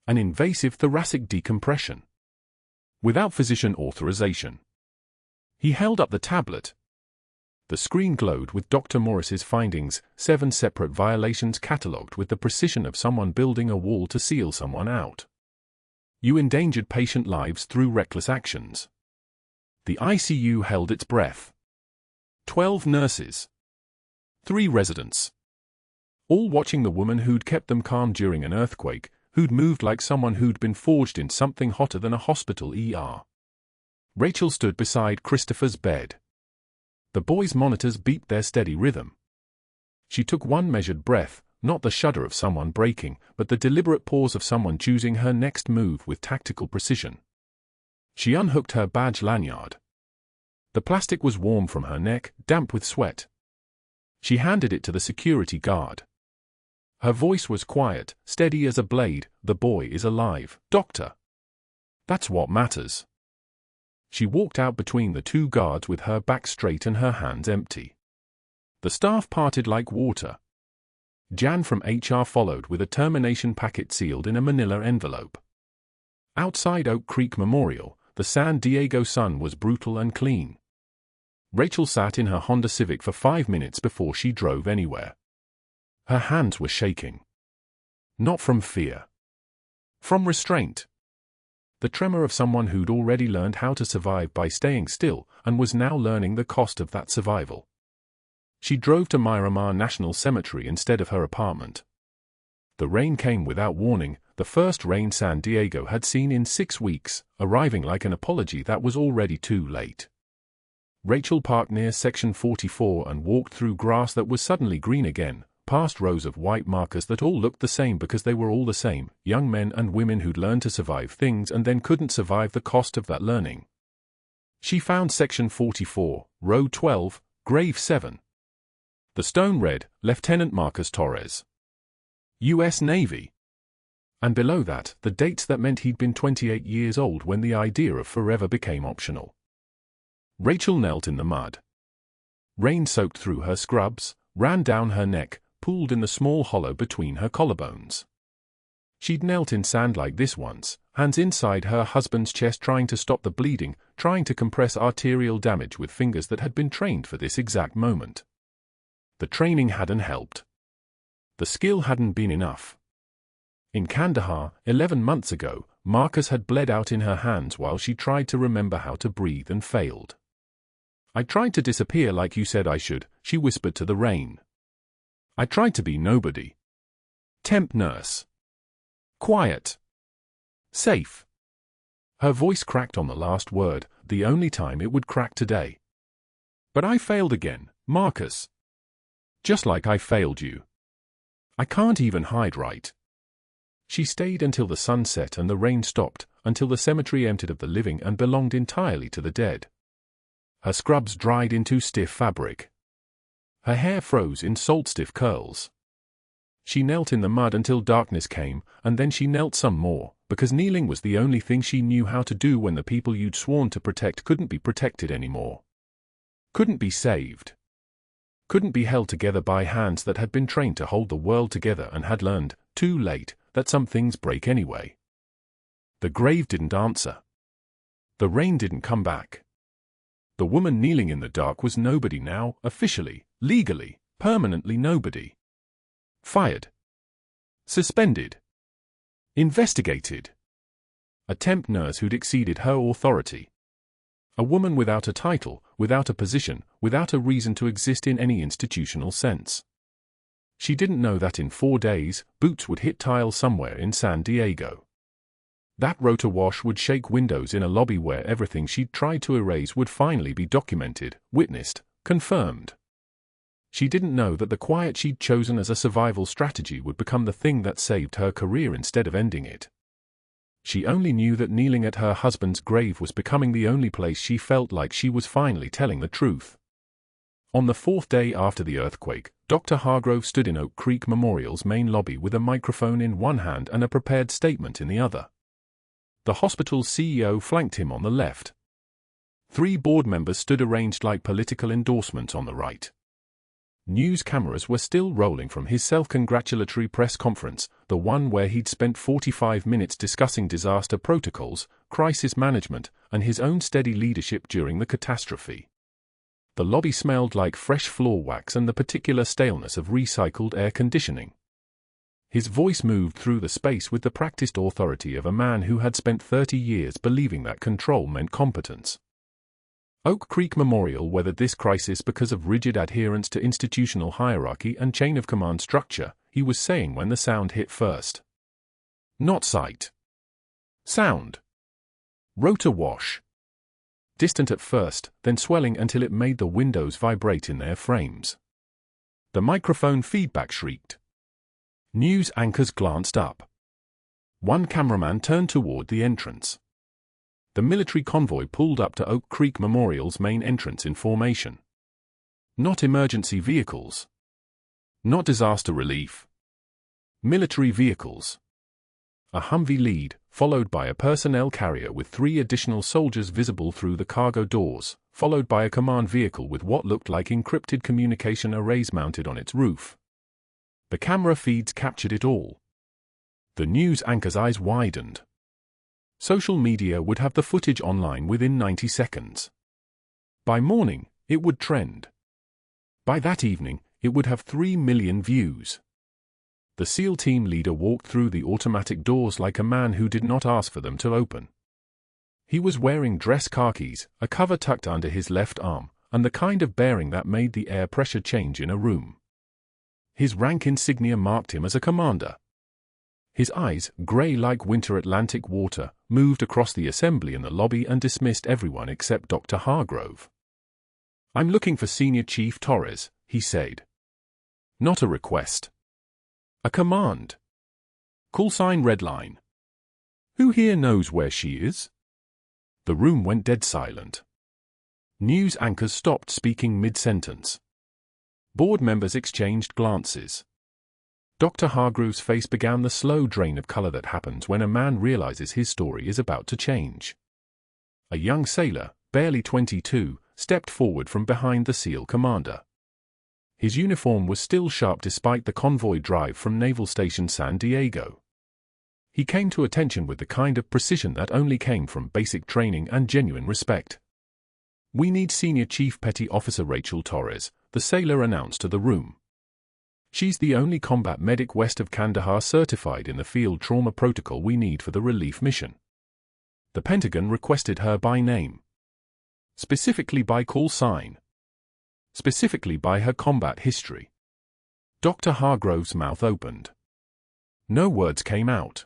An invasive thoracic decompression. Without physician authorization." He held up the tablet. The screen glowed with Dr. Morris's findings, 7 separate violations catalogued with the precision of someone building a wall to seal someone out. You endangered patient lives through reckless actions. The ICU held its breath. 12 nurses. 3 residents. All watching the woman who'd kept them calm during an earthquake, who'd moved like someone who'd been forged in something hotter than a hospital ER. Rachel stood beside Christopher's bed. The boy's monitors beeped their steady rhythm. She took one measured breath, not the shudder of someone breaking, but the deliberate pause of someone choosing her next move with tactical precision. She unhooked her badge lanyard. The plastic was warm from her neck, damp with sweat. She handed it to the security guard. Her voice was quiet, steady as a blade. "The boy is alive, doctor. That's what matters." She walked out between the 2 guards with her back straight and her hands empty. The staff parted like water. Jan from HR followed with a termination packet sealed in a manila envelope. Outside Oak Creek Memorial, the San Diego sun was brutal and clean. Rachel sat in her Honda Civic for 5 minutes before she drove anywhere. Her hands were shaking. Not from fear. From restraint. The tremor of someone who'd already learned how to survive by staying still, and was now learning the cost of that survival. She drove to Miramar National Cemetery instead of her apartment. The rain came without warning, the first rain San Diego had seen in 6 weeks, arriving like an apology that was already too late. Rachel parked near Section 44 and walked through grass that was suddenly green again, past rows of white markers that all looked the same because they were all the same, young men and women who'd learned to survive things and then couldn't survive the cost of that learning. She found section 44, row 12, grave 7. The stone read, Lieutenant Marcus Torres, U.S. Navy. And below that, the dates that meant he'd been 28 years old when the idea of forever became optional. Rachel knelt in the mud. Rain soaked through her scrubs, ran down her neck, pooled in the small hollow between her collarbones. She'd knelt in sand like this once, hands inside her husband's chest trying to stop the bleeding, trying to compress arterial damage with fingers that had been trained for this exact moment. The training hadn't helped. The skill hadn't been enough. In Kandahar, 11 months ago, Marcus had bled out in her hands while she tried to remember how to breathe and failed. I tried to disappear like you said I should, she whispered to the rain. I tried to be nobody. Temp nurse. Quiet. Safe. Her voice cracked on the last word, the only time it would crack today. But I failed again, Marcus. Just like I failed you. I can't even hide right. She stayed until the sun set and the rain stopped, until the cemetery emptied of the living and belonged entirely to the dead. Her scrubs dried into stiff fabric. Her hair froze in salt-stiff curls. She knelt in the mud until darkness came, and then she knelt some more, because kneeling was the only thing she knew how to do when the people you'd sworn to protect couldn't be protected anymore. Couldn't be saved. Couldn't be held together by hands that had been trained to hold the world together and had learned, too late, that some things break anyway. The grave didn't answer. The rain didn't come back. The woman kneeling in the dark was nobody now, officially, legally, permanently nobody. Fired. Suspended. Investigated. A temp nurse who'd exceeded her authority. A woman without a title, without a position, without a reason to exist in any institutional sense. She didn't know that in 4 days, boots would hit tile somewhere in San Diego. That rotor wash would shake windows in a lobby where everything she'd tried to erase would finally be documented, witnessed, confirmed. She didn't know that the quiet she'd chosen as a survival strategy would become the thing that saved her career instead of ending it. She only knew that kneeling at her husband's grave was becoming the only place she felt like she was finally telling the truth. On the 4th day after the earthquake, Dr. Hargrove stood in Oak Creek Memorial's main lobby with a microphone in one hand and a prepared statement in the other. The hospital's CEO flanked him on the left. 3 board members stood arranged like political endorsements on the right. News cameras were still rolling from his self-congratulatory press conference, the one where he'd spent 45 minutes discussing disaster protocols, crisis management, and his own steady leadership during the catastrophe. The lobby smelled like fresh floor wax and the particular staleness of recycled air conditioning. His voice moved through the space with the practiced authority of a man who had spent 30 years believing that control meant competence. Oak Creek Memorial weathered this crisis because of rigid adherence to institutional hierarchy and chain-of-command structure, he was saying when the sound hit first. Not sight. Sound. Rotor wash. Distant at first, then swelling until it made the windows vibrate in their frames. The microphone feedback shrieked. News anchors glanced up. One cameraman turned toward the entrance. The military convoy pulled up to Oak Creek Memorial's main entrance in formation. Not emergency vehicles. Not disaster relief. Military vehicles. A Humvee lead, followed by a personnel carrier with 3 additional soldiers visible through the cargo doors, followed by a command vehicle with what looked like encrypted communication arrays mounted on its roof. The camera feeds captured it all. The news anchor's eyes widened. Social media would have the footage online within 90 seconds. By morning, it would trend. By that evening, it would have 3 million views. The SEAL team leader walked through the automatic doors like a man who did not ask for them to open. He was wearing dress khakis, a cover tucked under his left arm, and the kind of bearing that made the air pressure change in a room. His rank insignia marked him as a commander. His eyes, grey like winter Atlantic water, moved across the assembly and the lobby and dismissed everyone except Dr. Hargrove. "I'm looking for Senior Chief Torres," he said. "Not a request. A command. Call sign red line. Who here knows where she is?" The room went dead silent. News anchors stopped speaking mid-sentence. Board members exchanged glances. Dr. Hargrove's face began the slow drain of color that happens when a man realizes his story is about to change. A young sailor, barely 22, stepped forward from behind the SEAL commander. His uniform was still sharp despite the convoy drive from Naval Station San Diego. He came to attention with the kind of precision that only came from basic training and genuine respect. "We need Senior Chief Petty Officer Rachel Torres," the sailor announced to the room. "She's the only combat medic west of Kandahar certified in the field trauma protocol we need for the relief mission. The Pentagon requested her by name. Specifically by call sign. Specifically by her combat history." Dr. Hargrove's mouth opened. No words came out.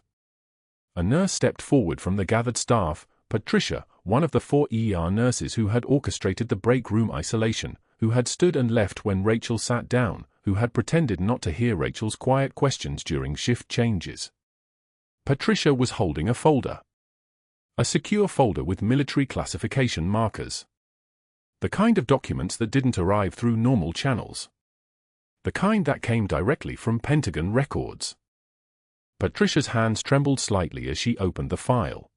A nurse stepped forward from the gathered staff, Patricia, one of the 4 ER nurses who had orchestrated the break room isolation, who had stood and left when Rachel sat down, who had pretended not to hear Rachel's quiet questions during shift changes. Patricia was holding a folder. A secure folder with military classification markers. The kind of documents that didn't arrive through normal channels. The kind that came directly from Pentagon records. Patricia's hands trembled slightly as she opened the file.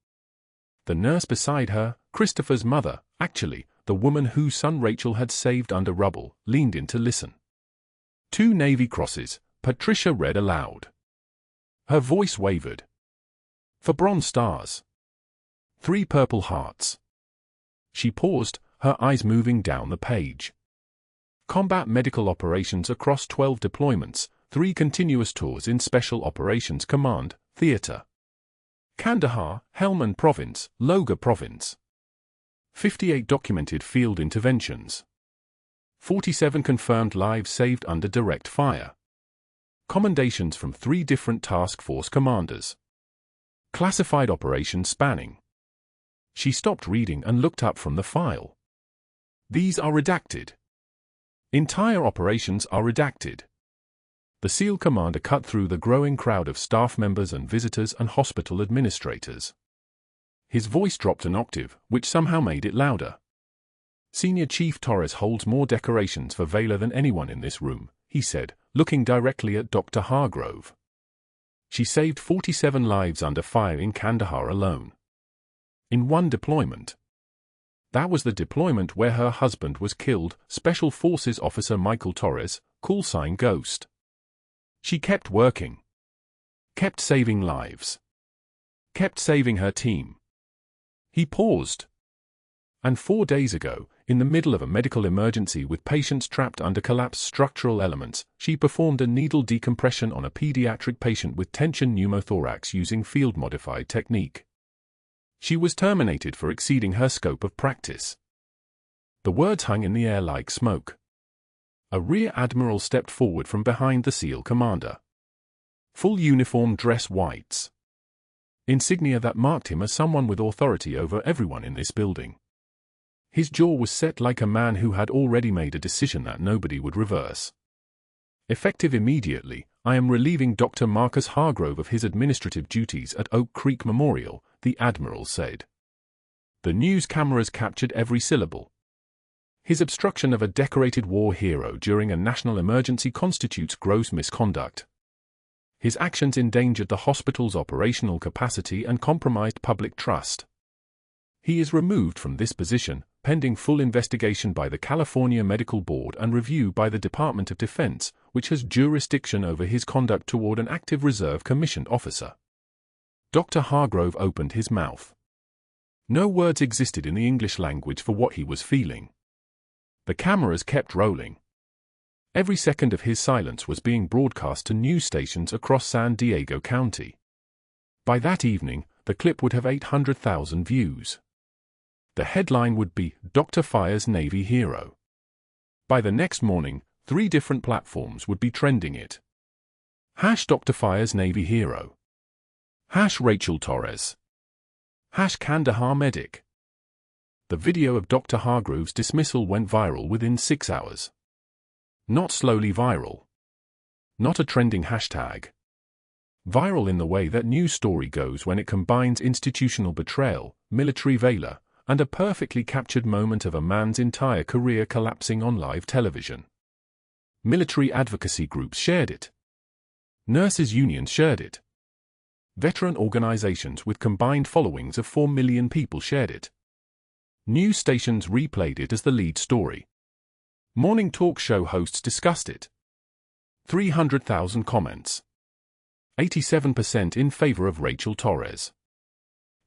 The nurse beside her, Christopher's mother, actually, the woman whose son Rachel had saved under rubble, leaned in to listen. 2 Navy crosses, Patricia read aloud. Her voice wavered. For Bronze Stars. 3 Purple Hearts. She paused, her eyes moving down the page. Combat medical operations across 12 deployments, 3 continuous tours in Special Operations Command, Theater. Kandahar, Helmand Province, Logar Province. 58 documented field interventions. 47 confirmed lives saved under direct fire. Commendations from 3 different task force commanders. Classified operations spanning. She stopped reading and looked up from the file. These are redacted. Entire operations are redacted. The SEAL commander cut through the growing crowd of staff members and visitors and hospital administrators. His voice dropped an octave, which somehow made it louder. "Senior Chief Torres holds more decorations for valor than anyone in this room," he said, looking directly at Dr. Hargrove. "She saved 47 lives under fire in Kandahar alone. In one deployment. That was the deployment where her husband was killed, Special Forces Officer Michael Torres, call sign Ghost. She kept working. Kept saving lives. Kept saving her team." He paused. "And 4 days ago, in the middle of a medical emergency with patients trapped under collapsed structural elements, she performed a needle decompression on a pediatric patient with tension pneumothorax using field-modified technique. She was terminated for exceeding her scope of practice." The words hung in the air like smoke. A rear admiral stepped forward from behind the SEAL commander. Full uniform dress whites. Insignia that marked him as someone with authority over everyone in this building. His jaw was set like a man who had already made a decision that nobody would reverse. "Effective immediately, I am relieving Dr. Marcus Hargrove of his administrative duties at Oak Creek Memorial," the admiral said. The news cameras captured every syllable. His obstruction of a decorated war hero during a national emergency constitutes gross misconduct. His actions endangered the hospital's operational capacity and compromised public trust. He is removed from this position, pending full investigation by the California Medical Board and review by the Department of Defense, which has jurisdiction over his conduct toward an active reserve commissioned officer. Dr. Hargrove opened his mouth. No words existed in the English language for what he was feeling. The cameras kept rolling. Every second of his silence was being broadcast to news stations across San Diego County. By that evening, the clip would have 800,000 views. The headline would be, "Dr. Fires Navy Hero." By the next morning, 3 different platforms would be trending it. #Dr. Fires Navy Hero. #Rachel Torres. #Kandahar Medic. The video of Dr. Hargrove's dismissal went viral within 6 hours. Not slowly viral. Not a trending hashtag. Viral in the way that news story goes when it combines institutional betrayal, military valor, and a perfectly captured moment of a man's entire career collapsing on live television. Military advocacy groups shared it. Nurses' unions shared it. Veteran organizations with combined followings of 4 million people shared it. News stations replayed it as the lead story. Morning talk show hosts discussed it. 300,000 comments. 87% in favor of Rachel Torres.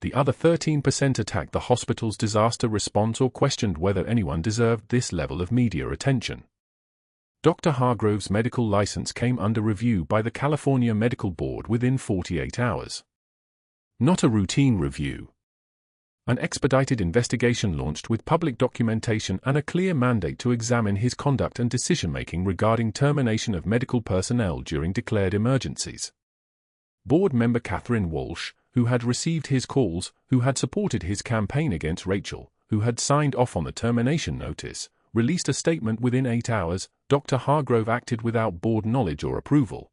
The other 13% attacked the hospital's disaster response or questioned whether anyone deserved this level of media attention. Dr. Hargrove's medical license came under review by the California Medical Board within 48 hours. Not a routine review. An expedited investigation launched with public documentation and a clear mandate to examine his conduct and decision-making regarding termination of medical personnel during declared emergencies. Board member Catherine Walsh, who had received his calls, who had supported his campaign against Rachel, who had signed off on the termination notice, released a statement within 8 hours. Dr. Hargrove acted without board knowledge or approval.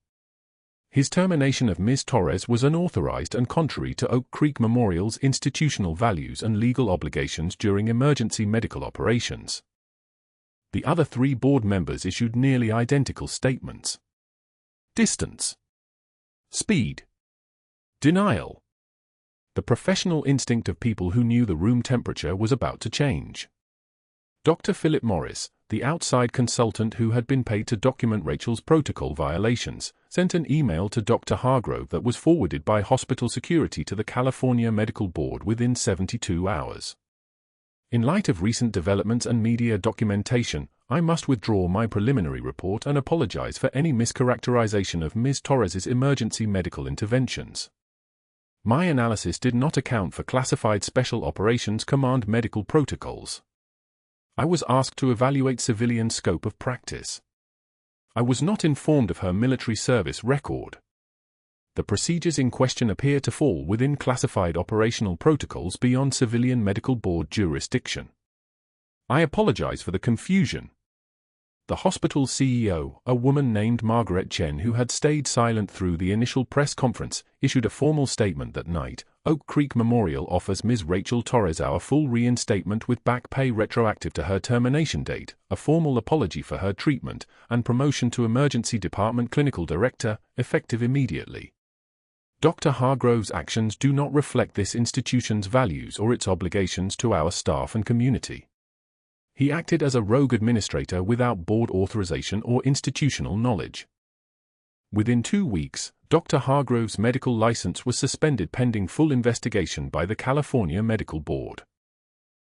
His termination of Ms. Torres was unauthorized and contrary to Oak Creek Memorial's institutional values and legal obligations during emergency medical operations. The other 3 board members issued nearly identical statements. Distance. Speed. Denial. The professional instinct of people who knew the room temperature was about to change. Dr. Philip Morris, the outside consultant who had been paid to document Rachel's protocol violations, sent an email to Dr. Hargrove that was forwarded by hospital security to the California Medical Board within 72 hours. In light of recent developments and media documentation, I must withdraw my preliminary report and apologize for any mischaracterization of Ms. Torres's emergency medical interventions. My analysis did not account for classified Special Operations Command medical protocols. I was asked to evaluate civilian scope of practice. I was not informed of her military service record. The procedures in question appear to fall within classified operational protocols beyond civilian medical board jurisdiction. I apologize for the confusion. The hospital's CEO, a woman named Margaret Chen who had stayed silent through the initial press conference, issued a formal statement that night. Oak Creek Memorial offers Ms. Rachel Torres our full reinstatement with back pay retroactive to her termination date, a formal apology for her treatment, and promotion to Emergency Department Clinical Director, effective immediately. Dr. Hargrove's actions do not reflect this institution's values or its obligations to our staff and community. He acted as a rogue administrator without board authorization or institutional knowledge. Within 2 weeks, Dr. Hargrove's medical license was suspended pending full investigation by the California Medical Board.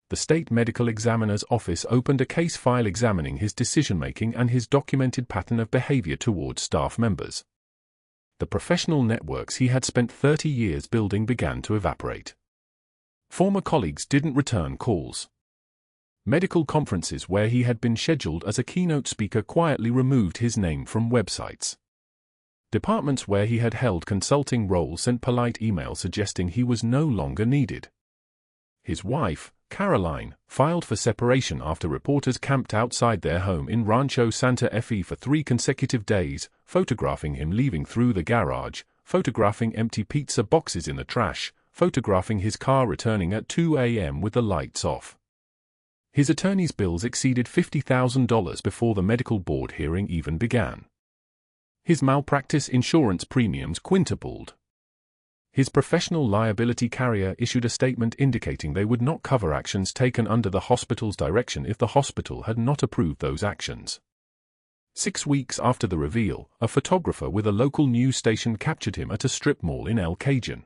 The State Medical Examiner's Office opened a case file examining his decision-making and his documented pattern of behavior towards staff members. The professional networks he had spent 30 years building began to evaporate. Former colleagues didn't return calls. Medical conferences where he had been scheduled as a keynote speaker quietly removed his name from websites. Departments where he had held consulting roles sent polite emails suggesting he was no longer needed. His wife, Caroline, filed for separation after reporters camped outside their home in Rancho Santa Fe for 3 consecutive days, photographing him leaving through the garage, photographing empty pizza boxes in the trash, photographing his car returning at 2 a.m. with the lights off. His attorney's bills exceeded $50,000 before the medical board hearing even began. His malpractice insurance premiums quintupled. His professional liability carrier issued a statement indicating they would not cover actions taken under the hospital's direction if the hospital had not approved those actions. 6 weeks after the reveal, a photographer with a local news station captured him at a strip mall in El Cajon.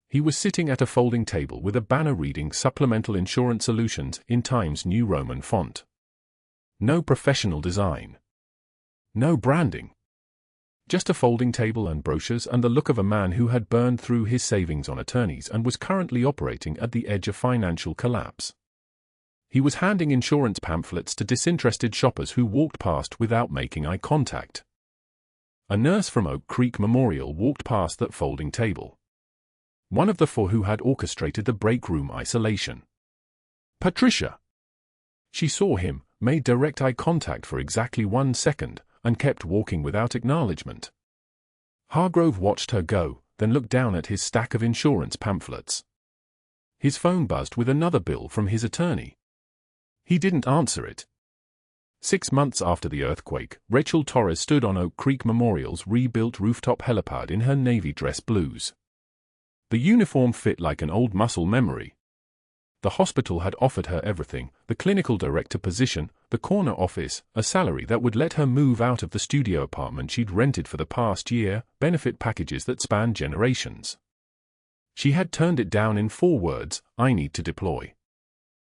He was sitting at a folding table with a banner reading Supplemental Insurance Solutions in Times New Roman font. No professional design. No branding. Just a folding table and brochures and the look of a man who had burned through his savings on attorneys and was currently operating at the edge of financial collapse. He was handing insurance pamphlets to disinterested shoppers who walked past without making eye contact. A nurse from Oak Creek Memorial walked past that folding table. One of the 4 who had orchestrated the break room isolation. Patricia. She saw him, made direct eye contact for exactly 1 second, and kept walking without acknowledgement. Hargrove watched her go, then looked down at his stack of insurance pamphlets. His phone buzzed with another bill from his attorney. He didn't answer it. 6 months after the earthquake, Rachel Torres stood on Oak Creek Memorial's rebuilt rooftop helipad in her navy dress blues. The uniform fit like an old muscle memory. The hospital had offered her everything: the clinical director position, the corner office, a salary that would let her move out of the studio apartment she'd rented for the past year, benefit packages that spanned generations. She had turned it down in 4 words: I need to deploy.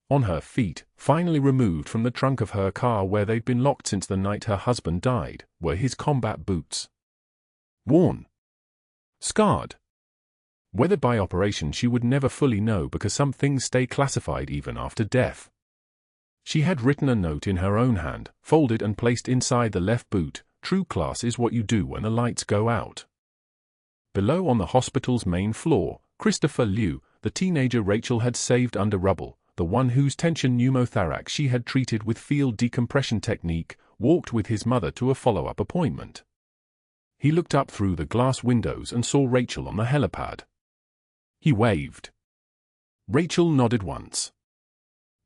On her feet, finally removed from the trunk of her car where they'd been locked since the night her husband died, were his combat boots. Worn. Scarred. Whether by operation she would never fully know, because some things stay classified even after death. She had written a note in her own hand, folded and placed inside the left boot: true class is what you do when the lights go out. Below, on the hospital's main floor, Christopher Liu, the teenager Rachel had saved under rubble, the one whose tension pneumothorax she had treated with field decompression technique, walked with his mother to a follow-up appointment. He looked up through the glass windows and saw Rachel on the helipad. He waved. Rachel nodded once.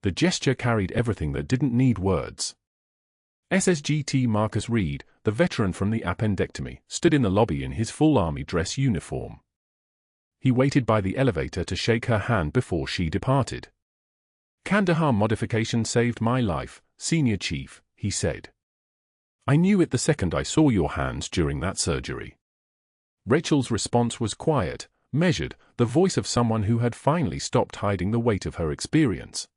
The gesture carried everything that didn't need words. SSGT Marcus Reed, the veteran from the appendectomy, stood in the lobby in his full army dress uniform. He waited by the elevator to shake her hand before she departed. Kandahar modification saved my life, Senior Chief, he said. I knew it the second I saw your hands during that surgery. Rachel's response was quiet, measured, the voice of someone who had finally stopped hiding the weight of her experience.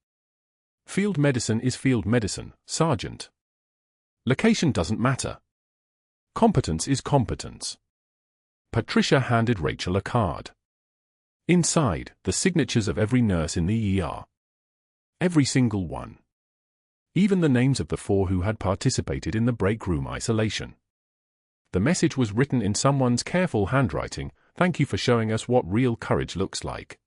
Field medicine is field medicine, Sergeant. Location doesn't matter. Competence is competence. Patricia handed Rachel a card. Inside, the signatures of every nurse in the ER. Every single one. Even the names of the 4 who had participated in the break room isolation. The message was written in someone's careful handwriting: thank you for showing us what real courage looks like.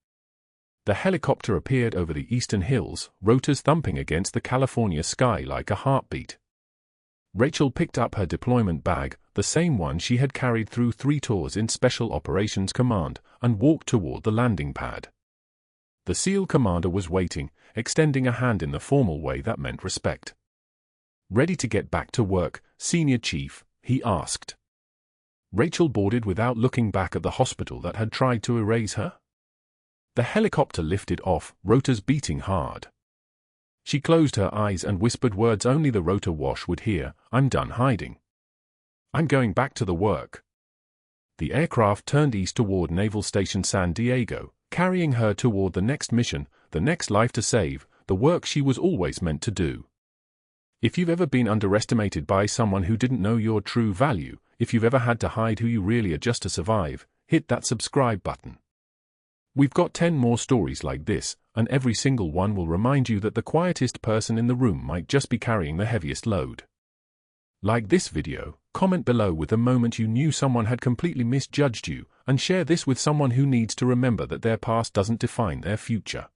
The helicopter appeared over the eastern hills, rotors thumping against the California sky like a heartbeat. Rachel picked up her deployment bag, the same one she had carried through 3 tours in Special Operations Command, and walked toward the landing pad. The SEAL commander was waiting, extending a hand in the formal way that meant respect. Ready to get back to work, Senior Chief? He asked. Rachel boarded without looking back at the hospital that had tried to erase her. The helicopter lifted off, rotors beating hard. She closed her eyes and whispered words only the rotor wash would hear: I'm done hiding. I'm going back to the work. The aircraft turned east toward Naval Station San Diego, carrying her toward the next mission, the next life to save, the work she was always meant to do. If you've ever been underestimated by someone who didn't know your true value, if you've ever had to hide who you really are just to survive, hit that subscribe button. We've got 10 more stories like this, and every single one will remind you that the quietest person in the room might just be carrying the heaviest load. Like this video, comment below with the moment you knew someone had completely misjudged you, and share this with someone who needs to remember that their past doesn't define their future.